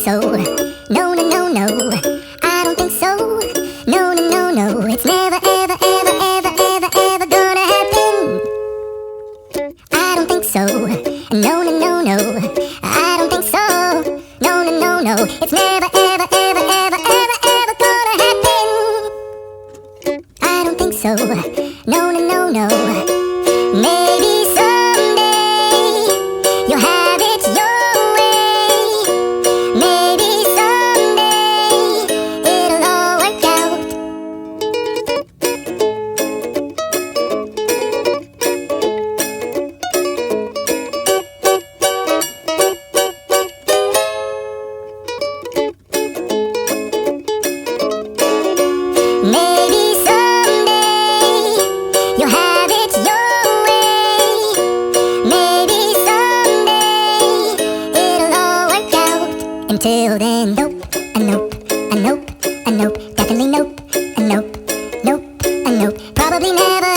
so. No, no, no, no. I don't think so. No, no, no, no. It's never, ever, ever, ever, ever, ever gonna happen. I don't think so. No, no, no, no. I don't think so. No, no, no, no. It's never, ever, ever, ever, ever, ever gonna happen. I don't think so. No, no, no, no. Maybe someday you'll have it your way. Maybe someday it'll all work out. Maybe someday you'll have it your way. Maybe someday it'll all work out. Until then, nope, a nope, a nope, a nope, definitely nope, a nope, nope, a nope, probably never.